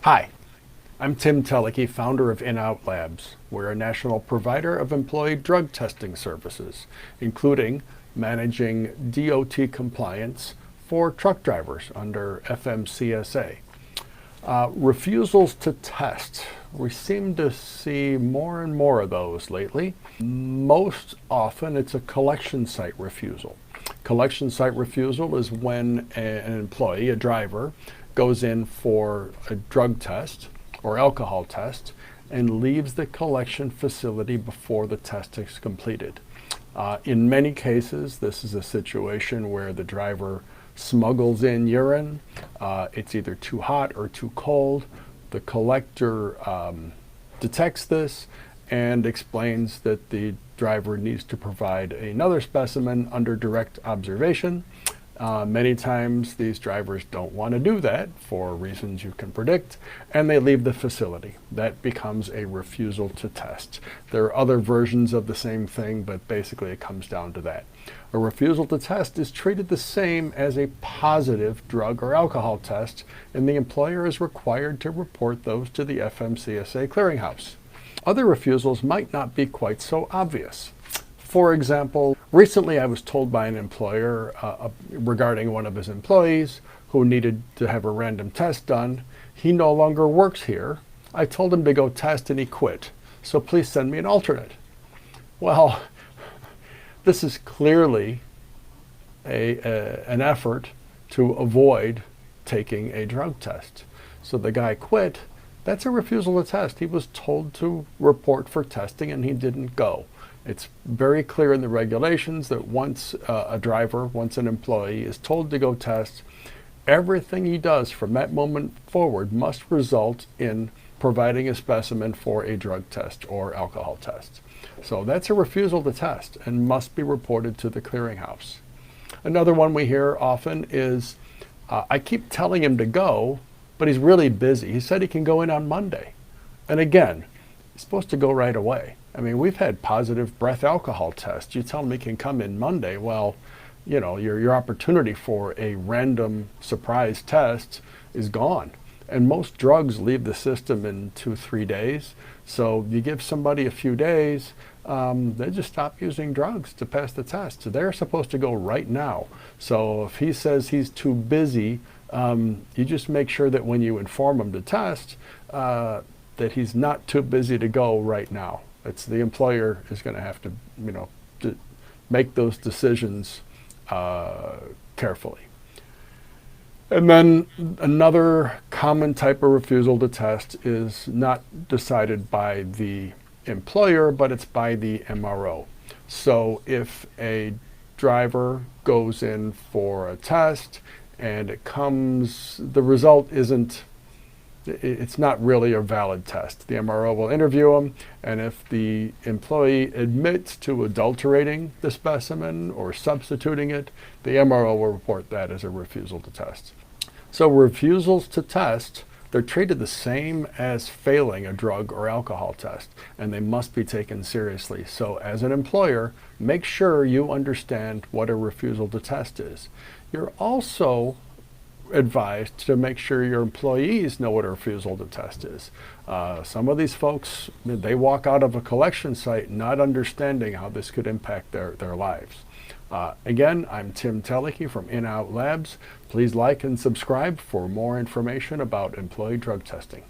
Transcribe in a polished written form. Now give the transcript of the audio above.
Hi, I'm Tim Teleke, founder of In-Out Labs. We're a national provider of employee drug testing services, including managing DOT compliance for truck drivers under FMCSA. Refusals to test. We seem to see more and more of those lately. Most often it's a collection site refusal. Collection site refusal is when an employee, a driver, goes in for a drug test or alcohol test and leaves the collection facility before the test is completed. In many cases, this is a situation where the driver smuggles in urine. It's either too hot or too cold. The collector detects this and explains that the driver needs to provide another specimen under direct observation. Many times these drivers don't want to do that for reasons you can predict, and they leave the facility. That becomes a refusal to test. There are other versions of the same thing, but basically it comes down to that. A refusal to test is treated the same as a positive drug or alcohol test, and the employer is required to report those to the FMCSA Clearinghouse. Other refusals might not be quite so obvious. For example, recently I was told by an employer regarding one of his employees who needed to have a random test done. He no longer works here. I told him to go test and he quit. So please send me an alternate. Well, this is clearly an effort to avoid taking a drug test. So the guy quit. That's a refusal to test. He was told to report for testing and he didn't go. It's very clear in the regulations that once once an employee is told to go test, everything he does from that moment forward must result in providing a specimen for a drug test or alcohol test. So that's a refusal to test and must be reported to the clearinghouse. Another one we hear often is, I keep telling him to go, but he's really busy. He said he can go in on Monday. And again, he's supposed to go right away. I mean, we've had positive breath alcohol tests. You tell him he can come in Monday. Well, you know, your opportunity for a random surprise test is gone. And most drugs leave the system in 2-3 days. So you give somebody a few days, they just stop using drugs to pass the test. So they're supposed to go right now. So if he says he's too busy, you just make sure that when you inform him to test, that he's not too busy to go right now. It's the employer is going to have to, make those decisions carefully. And then another common type of refusal to test is not decided by the employer, but it's by the MRO. So if a driver goes in for a test and the result it's not really a valid test. The MRO will interview him, and if the employee admits to adulterating the specimen or substituting it, the MRO will report that as a refusal to test. So refusals to test, they're treated the same as failing a drug or alcohol test, and they must be taken seriously. So as an employer, make sure you understand what a refusal to test is. You're also advised to make sure your employees know what a refusal to test is. Some of these folks, they walk out of a collection site not understanding how this could impact their lives. Again, I'm Tim Teleke from In-Out Labs. Please like and subscribe for more information about employee drug testing.